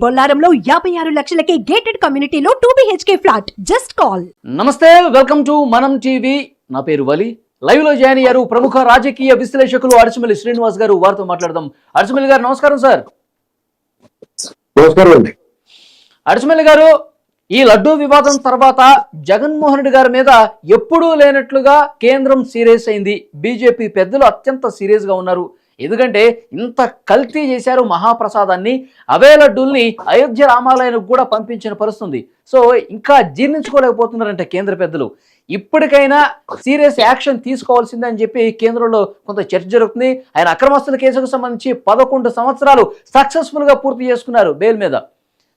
బొల్లారంలో 56 లక్షలకే gated కమ్యూనిటీలో 2 BHK flat. Just call. నమస్తే, welcome to మనం టీవీ. నా పేరు వలి. లైవ్ లో జాయిన్ అయ్యారు ప్రముఖ రాజకీయ విశ్లేషకులు అరచమల్లి శ్రీనివాస్ గారు. వారితో మాట్లాడదాం. అరచమల్లి గారు నమస్కారం సార్. నమస్కారం అండి. అరచమల్లి గారు, ఈ లడ్డూ వివాదం తర్వాత జగన్మోహన్ రెడ్డి గారి మీద ఎప్పుడూ లేనట్లుగా కేంద్రం సీరియస్ అయింది. బీజేపీ పెద్దలు అత్యంత సీరియస్ గా ఉన్నారు. ఎందుకంటే ఇంత కల్తీ చేశారు మహాప్రసాదాన్ని. అవే లడ్డూల్ని అయోధ్య రామాలయానికి కూడా పంపించిన పరిస్థితుంది. సో ఇంకా జీర్ణించుకోలేకపోతున్నారంటే కేంద్ర పెద్దలు. ఇప్పటికైనా సీరియస్ యాక్షన్ తీసుకోవాల్సిందని చెప్పి కేంద్రంలో కొంత చర్చ జరుగుతుంది. ఆయన అక్రమస్తుల కేసుకు సంబంధించి 11 సంవత్సరాలు సక్సెస్ఫుల్ గా పూర్తి చేసుకున్నారు బెయిల్ మీద.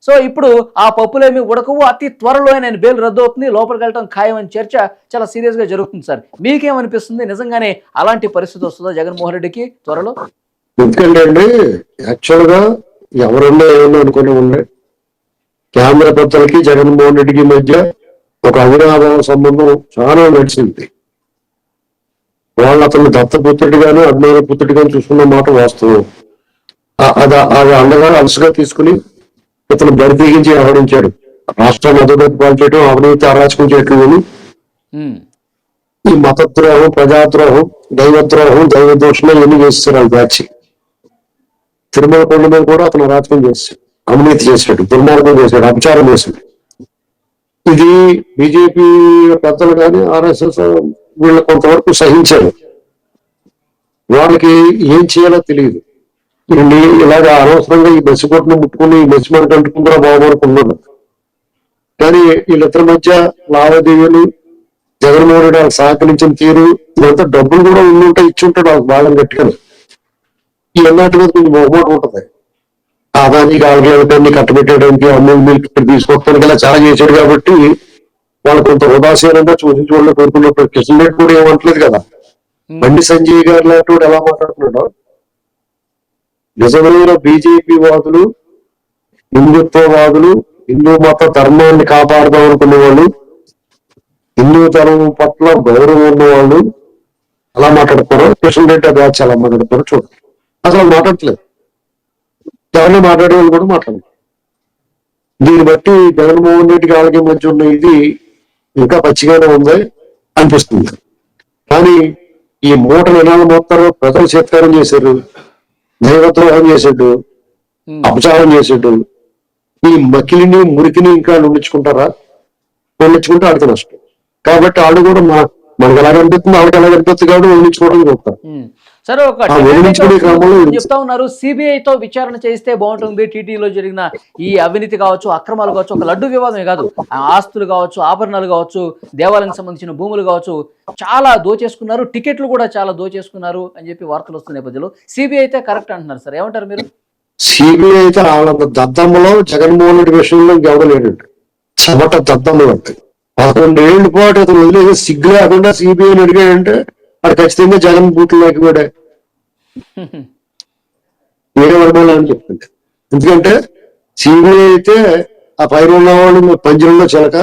సో ఇప్పుడు ఆ పప్పులేమి ఉడకవు, అతి త్వరలో ఆయన బెయిల్ రద్దు అవుతుంది, లోపలికి వెళ్ళడం ఖాయం అని చర్చ చాలా సీరియస్ గా జరుగుతుంది సార్. మీకేమనిపిస్తుంది? నిజంగానే అలాంటి పరిస్థితి వస్తుందా జగన్మోహన్ రెడ్డికి త్వరలో? ఎందుకంటే అండి, యాక్చువల్ గా ఎవరున్నా ఏమన్నా అనుకుని ఉండే, కేంద్ర పెద్దలకి జగన్మోహన్ రెడ్డికి మధ్య ఒక అవినాభావ సంబంధం చాలా నడిచింది. వాళ్ళు అతను దత్తపుత్రుడిగాను అభిమాన పుత్రుడిగాను చూసుకున్న మాట వాస్తవం. అది అండగా అలసగా తీసుకుని ఇతను బరితెగించి వ్యవహరించాడు. రాష్ట్రాన్ని అధోగతి పాలు చేయడం, అవినీతి అరాచకం చేయటం అని ఈ మతద్రోహం, ప్రజాద్రోహం, దైవద్రోహం, దైవదోషణ ఇవన్నీ చేస్తారు. అది బ్యాచ్ తిరుమల కొండ మీద కూడా అతను అరాచకం చేశాడు, అవినీతి చేశాడు, దుర్మార్గం చేశాడు, అపచారం చేశాడు. ఇది బీజేపీ పెద్దలు కానీ ఆర్ఎస్ఎస్ వీళ్ళు కొంతవరకు సహించారు. వాళ్ళకి ఏం చేయాలో తెలియదు. ఇలాగ అనవసరంగా ఈ బస్సు కొట్టును ముట్టుకుని ఈ బస్సు మనకు అంటుకుందా బాగుపడుకున్నాడు. కానీ వీళ్ళిద్దరి మధ్య లావాదేవీలు, జగన్మోహన్ రెడ్డి వాళ్ళకి సహకరించిన తీరు, ఇదంతా డబ్బులు కూడా ఉండుంటే ఇచ్చుంటాడు వాళ్ళకి బాగా గట్టిగా. ఈ అన్నటి మీద కొంచెం మొహమాట ఉంటుంది. ఆదానికి ఆలయాన్ని కట్టబెట్టడానికి, అమూల్ మిల్క్ తీసుకొస్తానికి ఇలా చాలా చేశాడు. కాబట్టి వాళ్ళు కొంత ఉదాసీనంగా చూసి చూడలే కోరుకున్నప్పుడు కిషన్ రెడ్డి కూడా ఏమంటలేదు కదా. బండి సంజయ్ గారు లాంటి ఎలా మాట్లాడుతున్నాడో, నిజమైన బీజేపీ వాదులు, హిందుత్వవాదులు, హిందూ మత ధర్మాన్ని కాపాడదాం అనుకునే వాళ్ళు, హిందూ ధర్మం పట్ల గౌరవం ఉన్న వాళ్ళు అలా మాట్లాడుతున్నారు. కిషన్ రెడ్డి బ్యాచ్ అలా మాట్లాడుతున్నారు. చూడండి, అసలు మాట్లాడట్లేదు. ఎవరిని మాట్లాడే వాళ్ళు కూడా మాట్లాడలేదు. దీన్ని బట్టి జగన్మోహన్ రెడ్డికి వాళ్ళకి మధ్య ఉన్న ఇది ఇంకా పచ్చిగానే ఉంది అనిపిస్తుంది. కానీ ఈ మూట నినాదం మొత్తం ప్రజలు చేత్కారం చేశారు, దైవద్రోహం చేసాడు, అపచారం చేసాడు. ఈ మకిలిని మురికిని ఇంకా నుండించుకుంటారా? నుండించుకుంటే ఆడికి నష్టం. కాబట్టి వాళ్ళు కూడా మనకు ఎలా కనిపిస్తుంది, వాళ్ళకి ఎలా కనిపిస్తుంది కాబట్టి నుండించుకోవడం చూస్తారు. సరే, చెప్తా ఉన్నారు సిబిఐతో విచారణ చేస్తే బాగుంటుంది. టీటీలో జరిగిన ఈ అవినీతి కావచ్చు, అక్రమాలు కావచ్చు, ఒక లడ్డు వివాదమే కాదు, ఆస్తులు కావచ్చు, ఆభరణాలు కావచ్చు, దేవాలయానికి సంబంధించిన భూములు కావచ్చు, చాలా దోచేసుకున్నారు, టికెట్లు కూడా చాలా దోచేసుకున్నారు అని చెప్పి వార్తలు వస్తున్న నేపథ్యంలో సిబిఐ అయితే కరెక్ట్ అంటున్నారు సార్. ఏమంటారు మీరు? సిబిఐ అయితే వాళ్ళ దద్దమ్మలో జగన్మోహన్ రెడ్డి విషయంలో ఇంకెవడలేడండి. చెమట దద్దమ్మలు అంటే 11 ఏళ్ల పాటు అతను వదిలేసి సిగ్గు లేకుండా సిబిఐని అడిగాడంటే అది ఖచ్చితంగా జగన్ బూట్లోకి కూడా వేరే వర్గాలు అని చెప్తుంది. ఎందుకంటే సిబిఐ అయితే ఆ పైన ఉన్న వాళ్ళు పంజరంలో చిలక,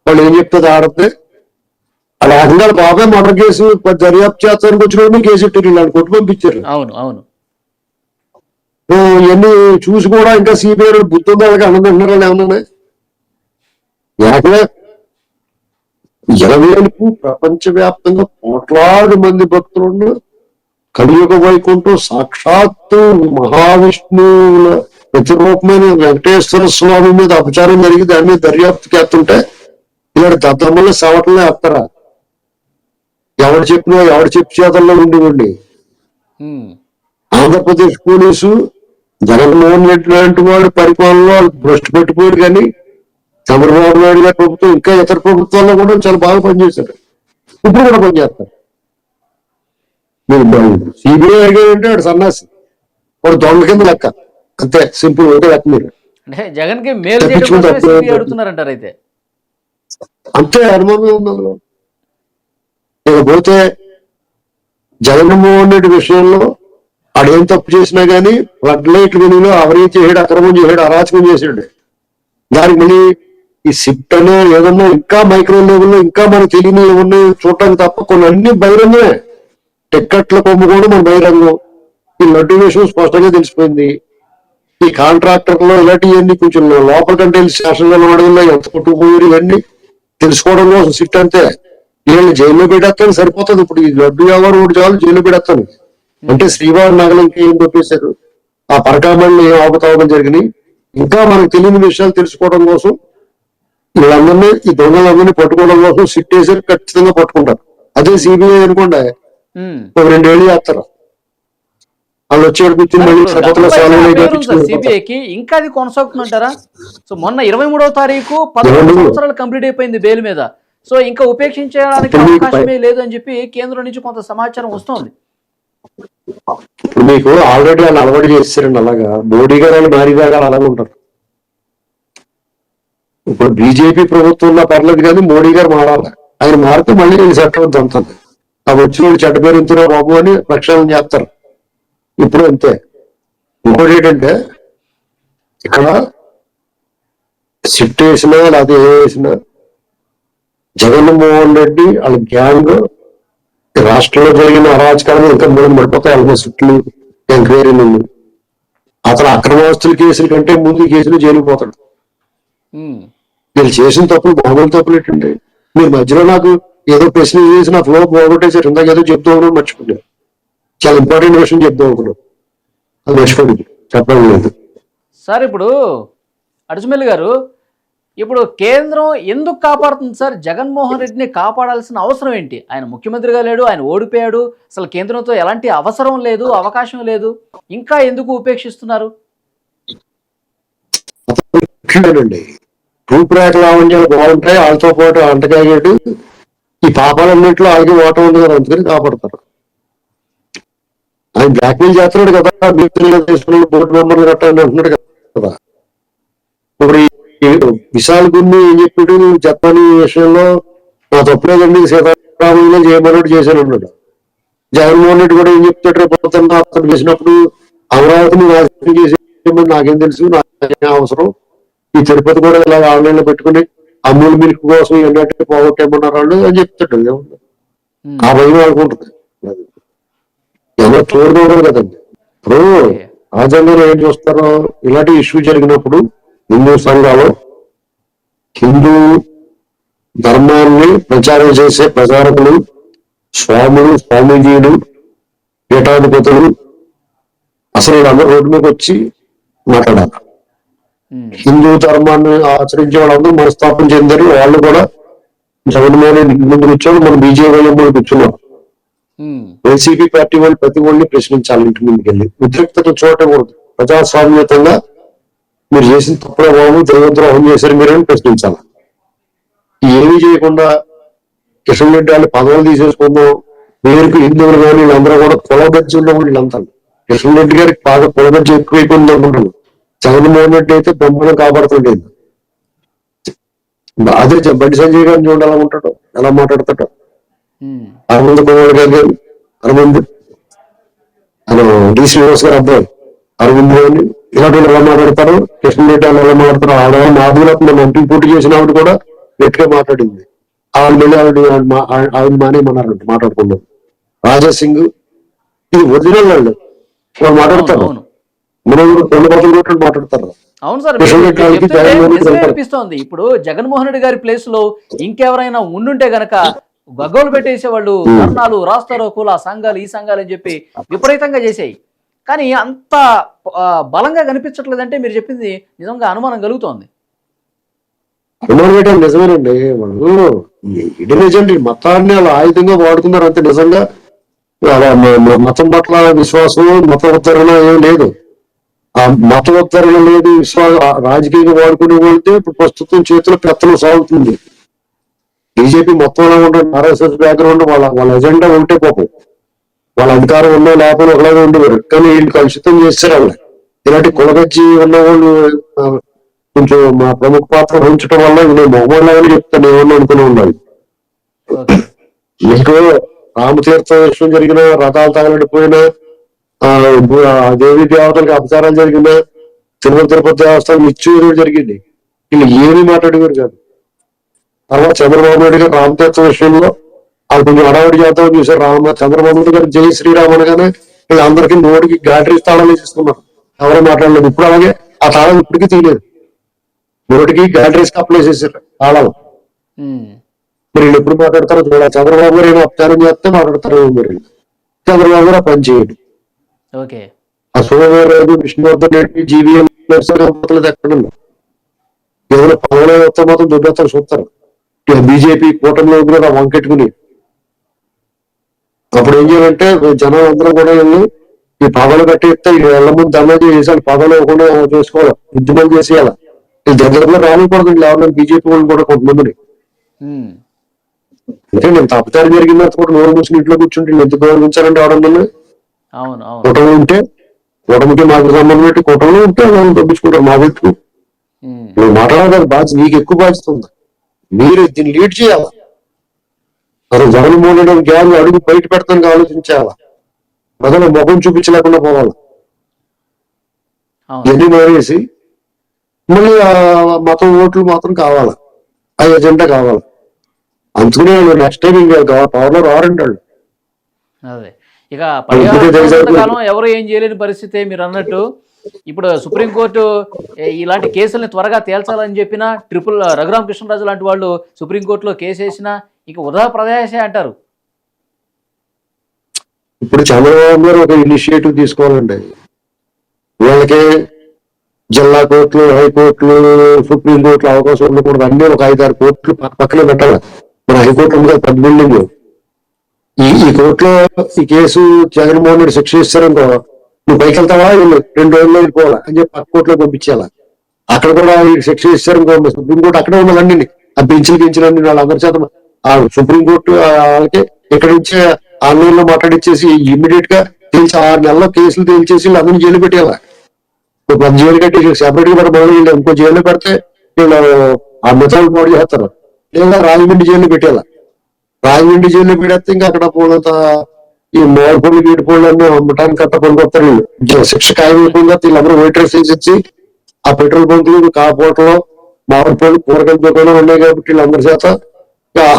వాళ్ళు ఏం చెప్తుంది ఆడితే అలా అక్కడ బాబాయ్ మర్డర్ కేసు దర్యాప్తు చేస్తానికి వచ్చిన కేసు పెట్టారు, ఇలా కొట్టు పంపించారు. అవును అవును, ఇవన్నీ చూసి కూడా ఇంకా సిబిఐ బుద్ధి ఉందా వాళ్ళకి అన్నదంటున్నారు. వాళ్ళు ఏమన్నా ఏకంగా 20 ప్రపంచవ్యాప్తంగా కోట్లాది మంది భక్తులు, కలియుగ వైకుంఠం సాక్షాత్తు మహావిష్ణువుల ప్రతిరూపమైన వెంకటేశ్వర స్వామి మీద అపచారం జరిగి దాని మీద దర్యాప్తుకి ఎత్తుంటే ఇలాంటి దద్దమ్మల్ని సవటంలో ఎత్తరా? ఎవరు చెప్పినా ఎవరు చెప్పి చేతల్లో ఉండి ఆంధ్రప్రదేశ్ పోలీసు జగన్మోహన్ రెడ్డి లాంటి వాడు పరిపాలనలో భ్రష్టు పెట్టిపోయాడు. కానీ చంద్రబాబు నాయుడు గారి ప్రభుత్వం ఇంకా ఇతర ప్రభుత్వాల్లో కూడా చాలా బాగా పనిచేశారు. ఇప్పుడు కూడా పనిచేస్తారు. మీరు సిబిఐ అడిగాడంటే వాడు సన్నాసి, వాడు దొంగ కింద లెక్క, అంతే సింపుల్. ఒకటే లెక్క. మీరు జగన్ కి మేలు అడుగుతున్నారంటారు అయితే? అంతే, అనుమానం ఉంది. ఇకపోతే జగన్మోహన్ రెడ్డి విషయంలో ఆడేం తప్పు చేసినా గానీ ఫ్లడ్ లైట్ వెలుగులో అవినీతి చేసాడు, అక్రమం చేసాడు, అరాచకం చేసాడు. దానికి మళ్ళీ ఈ సిట్ అనే ఏదన్నా ఇంకా మైక్రో లెవెల్లో ఇంకా మనకు తెలియని ఏమన్నా చూడటానికి తప్ప కొన్ని అన్ని బహిరంగమే. టిక్కెట్ల కొమ్ము కూడా మన బహిరంగం. ఈ లడ్డు విషయం స్పష్టంగా తెలిసిపోయింది. ఈ కాంట్రాక్టర్లు ఇలాంటివన్నీ కొంచెం లోపల కంటే స్టేషన్లో అడవుల్లో ఎంత కొట్టుకుపోయారు ఇవన్నీ తెలుసుకోవడం కోసం సిట్ అంతే. వీళ్ళని జైల్లో పెట్టేస్తాను సరిపోతుంది. ఇప్పుడు ఈ లడ్డు వ్యవహారం ఒకటి చాలు జైల్లో పెట్టేస్తాను. అంటే శ్రీవారి నగలకి ఏం చెప్పేశారు, ఆ పరకామణి ఏం అవకతవకం జరిగినాయి, ఇంకా మనకు తెలియని విషయాలు తెలుసుకోవడం కోసం వీళ్ళందరినీ ఈ దొంగలందరినీ పట్టుకోవడం కోసం సిట్ వేసారు, ఖచ్చితంగా పట్టుకుంటారు. అదే సిబిఐ అనుకోండి ఒక 2 ఏళ్ళు చేస్తారు. వాళ్ళు వచ్చేవాడు కూర్చుని మళ్ళీ సరిపోతున్న సిబిఐకి ఇంకా అది కొనసాగుతుందంటారా? సో మొన్న 23వ తారీఖు 11 సంవత్సరాలు కంప్లీట్ అయిపోయింది బెయిల్ మీద. సో ఇంకా ఉపేక్షించడానికి అవకాశమే లేదు అని చెప్పి కేంద్రం నుంచి కొంత సమాచారం వస్తోంది. ఇప్పుడు మీకు ఆల్రెడీ వాళ్ళు అలవాటు చేస్తారండి. అలాగా మోడీ గారు భారీ గారు అలాగే ఉంటారు. ఇప్పుడు బీజేపీ ప్రభుత్వంలో పర్లేదు కానీ మోడీ గారు మారాలి. ఆయన మారితే మళ్ళీ నేను చట్టం దంతాను. ఆ వచ్చిన వాళ్ళు చెడ్డ పేరు ఎంతున్నా బాబు అని ప్రక్షాళన చేస్తారు. ఇప్పుడు అంతే. ఇంకోటి ఏంటంటే ఇక్కడ సిట్ వేసినా లేదా ఏ వేసినా జగన్మోహన్ రెడ్డి వాళ్ళ గ్యాంగ్ రాష్ట్రంలో జరిగిన అరాచకాలను ఇంకా మూడు పడిపోతాయి. వాళ్ళ సిట్లు ఎంక్వైరీలు అతను అక్రమాస్తుల కేసుల కంటే ముందు కేసులు జైలుకు పోతాడు. వీళ్ళు చేసిన తప్పులు మామూలు తప్పులు ఏంటండి. మీరు మధ్యలో నాకు ఏదో ప్రశ్న చేసి నా ఫ్లో పోగొట్టేసారు. ఇందాక ఏదో చెప్తూ ఉన్నాను మర్చిపోయాను. చాలా ఇంపార్టెంట్ విషయం చెప్తూ అనుకున్నాను, అది మర్చిపోయింది చెప్పడం లేదు. సార్ ఇప్పుడు అడుసుమెల్లి గారు, ఇప్పుడు కేంద్రం ఎందుకు కాపాడుతుంది సార్? జగన్మోహన్ రెడ్డిని కాపాడాల్సిన అవసరం ఏంటి? ఆయన ముఖ్యమంత్రిగా లేడు, ఆయన ఓడిపోయాడు, అసలు కేంద్రంతో ఎలాంటి అవసరం లేదు, అవకాశం లేదు, ఇంకా ఎందుకు ఉపేక్షిస్తున్నారు? అండి రూపురేఖ లావణ్యాలు బాగుంటాయి, వాళ్ళతో పాటు అంటకాయడు ఈ పాపాలన్నింటిలో వాళ్ళకి ఓటం ఉంది కదా, అందుకని కాపాడతారు. ఆయన బ్లాక్మెయిల్ చేస్తున్నాడు కదా, తీసుకున్న బోర్డు మెంబర్లు కట్టాలని అంటున్నాడు కదా. ఇప్పుడు విశాల్ గున్ని ఏం చెప్పాడు, జపానీ విషయంలో నా తప్పులేదండి, సీతారామయ్య చేయమన్నట్టు చేశాను అన్నాడు. జగన్మోహన్ రెడ్డి కూడా ఏం చెప్తాడు, రేపు అతను చేసినప్పుడు అమరావతిని నాశనం చేసేమని నాకేం తెలుసు, నాకేం అవసరం, ఈ తిరుపతి కూడా ఇలా ఆన్లైన్ లో పెట్టుకుని అమూల్ మిల్క్ కోసం ఎన్నట్టు పోగొట్టేమన్నారు వాళ్ళు అని చెప్తాడు. ఆ భయం అనుకుంటుంది. ఎవరో చూడకూడదు కదండి. ఇప్పుడు రాజ్యాంగంలో ఏం చూస్తారో, ఇలాంటి ఇష్యూ జరిగినప్పుడు హిందూ సంఘాలు హిందూ ధర్మాన్ని ప్రచారం చేసే ప్రచారకులు, స్వాములు, స్వామీజీలు, పీఠాధిపతులు అసలు వీళ్ళందరూ రోడ్డు మీదకి వచ్చి మాట్లాడాలి. హిందూ ధర్మాన్ని ఆచరించే వాళ్ళందరూ మనస్తాపం చెందారు. వాళ్ళు కూడా జగన్మోహన్ రెడ్డి ముందు కూర్చొని మన బీజేపీ ముందు కూర్చున్నారు. వైసీపీ పార్టీ వాళ్ళు ప్రతి ఒళ్ళని ప్రశ్నించాలి, ఇంటి ముందుకు వెళ్ళి ఉద్రిక్తత చూడకూడదు. ప్రజాస్వామ్యతంగా మీరు చేసిన తప్పుల బాబు, దైవద్రోహం చేశారు మీరని ప్రశ్నించాలి. ఏమీ చేయకుండా కిషన్ రెడ్డి వాళ్ళు పదవులు తీసేసుకుందాం, వీరికి హిందువులు కానీ వీళ్ళందరూ కూడా కులగజ్జి ఉన్న వీళ్ళంతా. కిషన్ రెడ్డి గారికి బాగా కులగజ్జి ఎక్కువైపోయింది అనుకుంటున్నాను. జగన్మోహన్ రెడ్డి అయితే బొమ్మను కాపాడుతుండేది. అదే బండి సంజయ్ గారిని చూడాలి, ఎలా ఉంటాడు, ఎలా మాట్లాడతాడు. అరవింద్ కుమార్ గారి అరవింద్ డి శ్రీనివాస్ గారు అబ్బాయి అరవింద్ గారిని ఇలాంటి ఎలా మాట్లాడతారు, కృష్ణ రెడ్డి వాళ్ళు ఎలా మాట్లాడతారు. ఆడవాళ్ళు మాధులకు మన ఎంపీ పోటీ చేసిన ఆవిడ కూడా గట్టిగా మాట్లాడింది. ఆవిడ మళ్ళీ ఆవిడ మానేమన్నారంట మాట్లాడుకున్నారు. రాజా సింగ్ ఇది ఒరిజినల్ వాళ్ళు మాట్లాడతారు. మనం రెండు బతులు కొట్టి మాట్లాడతారు. అవును సార్, అనిపిస్తోంది. ఇప్పుడు జగన్మోహన్ రెడ్డి గారి ప్లేస్ లో ఇంకెవరైనా ఉండుంటే గనక గగ్గోలు పెట్టేసేవాళ్ళు, ధర్నాలు, రాస్తారోకులు, ఆ సంఘాలు ఈ సంఘాలు అని చెప్పి విపరీతంగా చేసాయి. కానీ అంత బలంగా కనిపించట్లేదంటే మీరు చెప్పింది నిజంగా అనుమానం కలుగుతోంది. అనుమానం ఏంటంటే నిజమేనండి. వాళ్ళు ఇడియలేజెంట్ మతాన్ని అలా ఆయుధంగా వాడుకున్నారు అంతే. నిజంగా మతం పట్ల విశ్వాసం, మత ఉద్ధరణ ఏం లేదు. ఆ మత ఉద్ధరణ లేదు, రాజకీయంగా వాడుకునే వాళ్ళతో ఇప్పుడు ప్రస్తుతం చేతిలో పెత్తనం సాగుతుంది. బీజేపీ మొత్తంలో ఉండదు, ఆర్ఎస్ఎస్ బ్యాక్గ్రౌండ్ వాళ్ళ ఎజెండా ఉంటే పాపం వాళ్ళ అధికారం ఉన్నా లేకపోతే ఒకలాగా ఉండేవారు. కానీ వీళ్ళు కలుషితం చేస్తారు. వాళ్ళ ఇలాంటి కులగచ్చి ఉన్న వాళ్ళు కొంచెం మా ప్రముఖ పాత్ర వహించడం వల్ల నేను మొహమ్మలాగానే చెప్తాను, ఏమన్నా అనుకుని ఉండాలి. మీకు రామతీర్థ విషయం జరిగిన, రథాలు తగలడిపోయినా, దేవీ దేవతలకు అపచారాలు జరిగిన, తిరుపతి దేవస్థానం ఇచ్చేది జరిగింది. వీళ్ళు ఏమీ మాట్లాడేవారు కాదు. తర్వాత చంద్రబాబు నాయుడు గారు రామతీర్థ విషయంలో వాళ్ళు కొంచెం అడవాడి చేద్దామని చూశారు. చంద్రబాబు నాయుడు గారు జై శ్రీరామ్ అనగానే వీళ్ళందరికీ నోటికి గాటరీ స్థానాలు ఇస్తున్నారు. ఎవరు మాట్లాడలేదు. ఇప్పుడు అలాగే ఆ తాళం ఇప్పటికీ తీయలేదు. నోటికి గ్యాలరీస్ అప్లై చేశారు తాళం. ఉమ్. మరి వీళ్ళు ఎప్పుడు మాట్లాడతారో చూడాలి. చంద్రబాబు గారు ఏమో అప్చారం చేస్తే మాట్లాడతారు. మరి చంద్రబాబు గారు ఆ పని చేయండి. ఓకే. ఆ సోమవారం విష్ణువర్ధన్ రెడ్డి జీవీఎం ఎక్కడుంది? ఏదైనా పవన్ వస్తే మాత్రం దుబ్బెత్తారు చూస్తారు. బీజేపీ కూటమిలో కూడా వంకెట్టుకుని అప్పుడు ఏం చేయాలంటే జనం అందరూ కూడా వెళ్ళి ఈ పదవులు కట్టిస్తే ఇళ్ళ ముందు దండం చేసేయాలి. పదవులు ఇవ్వకుండా చేసుకోవాలి, ఉద్యమం చేసేయాలి. ఈ దగ్గరలో రానికూడదు లేవన్నా బీజేపీ వాళ్ళు కూడా కొంతమందిని. ఉమ్. అంటే నేను తప్పుదారి జరిగిన తర్వాత కూడా నోరు మూసుకుని ఇంట్లో కూర్చుంటే ఎందుకు గౌరవించాలంటే ఎవరన్నా అవును అవును. కూటమి ఉంటే కూటమికి మాకు సంబంధం పెట్టి కూటమిలో ఉంటే వాళ్ళు తప్పించుకుంటారు. మా వ్యక్తి ఉమ్. నువ్వు మాట్లాడడానికి బాధ్యత నీకు ఎక్కువ బాధ్యత ఉంది. మీరు దీన్ని లీడ్ చేయాలి. అసలు జగన్మోహన్ రెడ్డి గ్యాస్ అడుగు బయట పెడతానికి ఆలోచించాలా. ప్రజలు ముఖం చూపించలేకుండా పోవాలి. అవును. ఎన్ని మానేసి మళ్ళీ ఆ మతం ఓట్లు మాత్రం కావాలి, ఆ ఎజెండా కావాలి. అందుకనే నెక్స్ట్ టైం ఇంకా పవర్లో రారంటాడు. అదే ఇక 15 సంవత్సరాల కాలం ఎవరు ఏం చేయలేని పరిస్థితి మీరు అన్నట్టు. ఇప్పుడు సుప్రీంకోర్టు ఇలాంటి కేసుల్ని త్వరగా తేల్చాలని చెప్పినా రఘురామకృష్ణరాజు లాంటి వాళ్ళు సుప్రీంకోర్టులో కేసు వేసినా ఇక వృధా ప్రదేశే అంటారు. ఇప్పుడు చంద్రబాబు గారు ఒక ఇనిషియేటివ్ తీసుకోవాలండి. వాళ్ళకి జిల్లా కోర్టులు, హైకోర్టులు, సుప్రీంకోర్టులు అవకాశం ఉండకూడదు. అన్ని ఒక 5-6 కోర్టులు పక్కనే పెట్టాలి. మన హైకోర్టు ఉంది 10 బిల్డింగ్. ఈ కోర్టులో ఈ కేసు జగన్మోహన్ రెడ్డి శిక్ష ఇస్తారనుకో, నువ్వు పైకి వెళ్తావా, వీళ్ళు 2 రోజుల్లో వెళ్ళిపోవాలా అని చెప్పి పక్క కోర్టులో పంపించాలా. అక్కడ కూడా శిక్ష ఇస్తారనుకో, సుప్రీంకోర్టు అక్కడే ఉన్నదండి. ఆ బెంచ్లన్నీ వాళ్ళందరి చేత ఆ సుప్రీంకోర్టు వాళ్ళకి ఇక్కడ నుంచి ఆన్లైన్ లో మాట్లాడిచ్చేసి ఇమ్మీడియట్ గా తేల్చి 6 నెలల్లో కేసులు తేల్చేసి వీళ్ళందరినీ జైలు పెట్టేయాలా. జైలు కట్టి సెపరేట్ గా పెడతారు. వీళ్ళు ఇంకో జైల్లో పెడితే వీళ్ళు ఆ మిగతాలు పాడు చేస్తారు. లేదా రాజమండ్రి జైల్లో పెట్టేయాలా. రాజమండ్రి జైల్లో పెడితే ఇంకా అక్కడ పోలంత ఈ మోర్పొడి గీడిపోళ్ళు అన్నీ అమ్మటానికి అట్ట కొనుకొస్తారు. వీళ్ళు శిక్ష ఖాయమైపోయిందా వీళ్ళందరూ వెయిటర్స్ ఇచ్చి ఆ పెట్రోల్ బంకులు, కాపోటలో మామిడిపళ్ళు, కూరగాయల దుకాణం ఉన్నాయి కాబట్టి వీళ్ళందరి చేత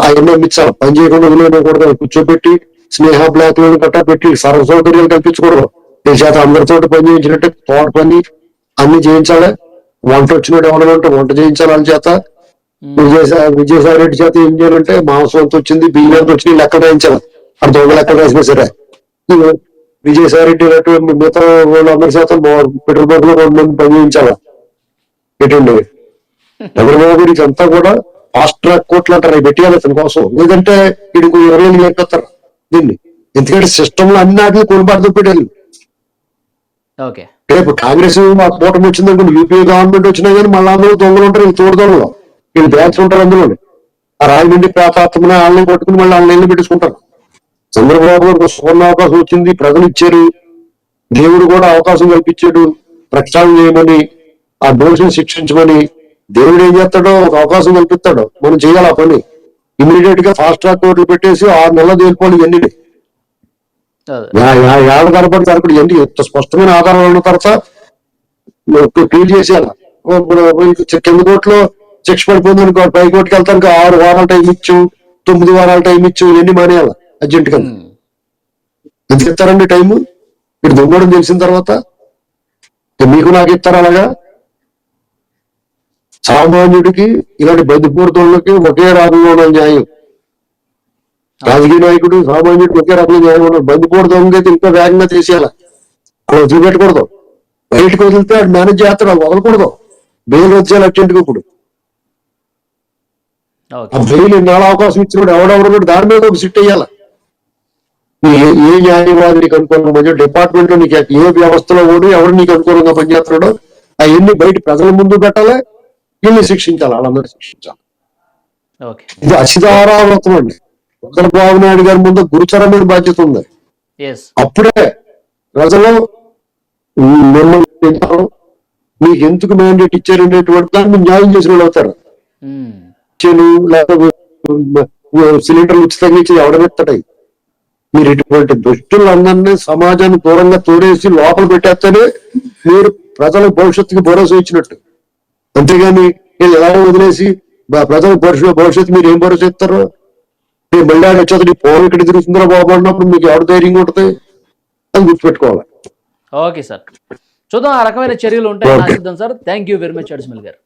అవన్నీ అమ్మించాలి. పని చేయకుండా వదిలేయకూడదు. కూర్చోబెట్టి స్నేహ బ్లాక్ లోన్ కట్టా పెట్టి సర్వ సౌకర్యాలు కల్పించకూడదు. ఈ చేత అందరితో పని చేయించినట్టు తోట పని అన్ని చేయించాలి. వంట వచ్చినట్టు ఎవరంటే వంట చేయించాలి. వాళ్ళ చేత విజయసాయి రెడ్డి చేత ఏం చేయాలంటే మాంసం ఎంత వచ్చింది, బియ్యం ఎంత వచ్చింది లెక్క రాయించాలి. అక్కడ దొంగ లెక్క రాసినా సరే విజయసాయి రెడ్డి మిగతా వాళ్ళందరి చేత పెట్రోల్ బంక్ లో 2 మంది పని చేయించాలి. పెట్టండి చంద్రబాబు గారికి అంతా కూడా ఫాస్ట్ ట్రాక్ కోర్టులు అంటారు, అవి పెట్టేయాలి అతని కోసం. లేదంటే వీడు 20 ఏళ్ళు లేకపోతారు దీన్ని. ఎందుకంటే సిస్టమ్ లో అన్ని వాటిని కొనుబాటు పెట్టాలి. రేపు కాంగ్రెస్ కూటమి వచ్చిందనుకోండి, యూపీఏ గవర్నమెంట్ వచ్చినా కానీ మళ్ళీ అందరూ దొంగలు ఉంటారు. వీళ్ళు తోడుదొంగలు, వీళ్ళు బ్యాచ్ ఉంటారు. అందులో ఆ రాజమండ్రి ప్రాతాత్మన ఆన్లైన్ కొట్టుకుని మళ్ళీ ఆన్లైన్ పెట్టించుకుంటారు. చంద్రబాబు గారికి సువర్ణ అవకాశం వచ్చింది, ప్రజలు ఇచ్చారు, దేవుడు కూడా అవకాశం కల్పించాడు ప్రక్షాళన చేయమని, ఆ దోషిని శిక్షించమని. దేవుడు ఏం చేస్తాడో ఒక అవకాశం కల్పిస్తాడు, మనం చేయాలి ఆ పని. ఇమీడియట్ గా ఫాస్ట్ ట్రాక్ కోర్టులు పెట్టేసి 6 నెలలు తేలిపోవాలి. ఇవన్నీ ఏళ్ళ కనపడి తరపుడు ఇవన్నీ ఎంత స్పష్టమైన ఆధారాలు ఉన్న తర్వాత క్లీన్ చేసేయాలి. కింద కోర్టులో శిక్ష పడిపోయింది అనుకో, పై కోర్టుకి వెళ్తానికి 6 వారాల టైం ఇచ్చు, 9 వారాల టైం ఇచ్చు, ఇవన్నీ మానేయాలి అర్జెంట్ గా. ఎంత ఇస్తారండి టైము? మీరు దొంగడం తెలిసిన తర్వాత మీకు నాకు ఇస్తారు. అలాగా సామాన్యుడికి ఇలాంటి బందిపూర్తులకి ఒకే రకంగా ఉన్న న్యాయం. రాజకీయ నాయకుడు సామాన్యుడికి ఒకే రకంగా న్యాయం ఉన్నాడు. బందిపూర్తం అయితే ఇంకా వేగంగా తీసేయాలి. అలా వదిలిపెట్టకూడదు. బయటకు వదిలితే అది మేనేజ్ చేస్తాడు, వదలకూడదు. బెయిల్ వచ్చేయాలి అర్జెంట్గా. ఇప్పుడు ఆ బెయిల్ ఇన్నాళ్ళ అవకాశం ఇచ్చినప్పుడు ఎవడెవరు దాని మీద ఒక సిట్ వేయాలి. ఏ న్యాయవాది నీకు అనుకూలంగా డిపార్ట్మెంట్ లో నీకు ఏ వ్యవస్థలో ఓడి ఎవరు నీకు అనుకూలంగా పనిచేస్తున్నాడో అవన్నీ బయట ప్రజల ముందు పెట్టాలి. వీళ్ళని శిక్షించాలి, వాళ్ళందరూ శిక్షించాలి. ఇది అసిధారావృతం అండి. చంద్రబాబు నాయుడు గారి ముందు గురుతరమైన బాధ్యత ఉంది. అప్పుడే ప్రజలు మిమ్మల్ని మీకు ఎందుకు మ్యాండేట్ ఇచ్చారనేటువంటి దాన్ని న్యాయం చేసిన వాళ్ళు అవుతారు. సిలిండర్లు ఉచితంగా ఇచ్చి ఎవడమెత్తాయి. మీరు ఇటువంటి దుష్టులందరినీ సమాజాన్ని దూరంగా తోడేసి లోపల పెట్టేస్తేనే మీరు ప్రజల భవిష్యత్తుకి భరోసా ఇచ్చినట్టు. అంతేగాని వీళ్ళు ఎలా వదిలేసి ప్రజల భవిష్యత్తు మీరు ఏం భరోసా ఇస్తారు? మీరు మళ్ళీ వచ్చేది ఫోన్ ఇక్కడ తిరుగుతుందో బాబు అన్నప్పుడు మీకు ఎవరు ధైర్యంగా ఉంటుంది, అది గుర్తుపెట్టుకోవాలి. Okay sir. చూద్దాం ఆ రకమైన చర్యలు ఉంటాయని Okay. ఆశిద్దాం sir. Thank you very much అడిస్మల్ గారు.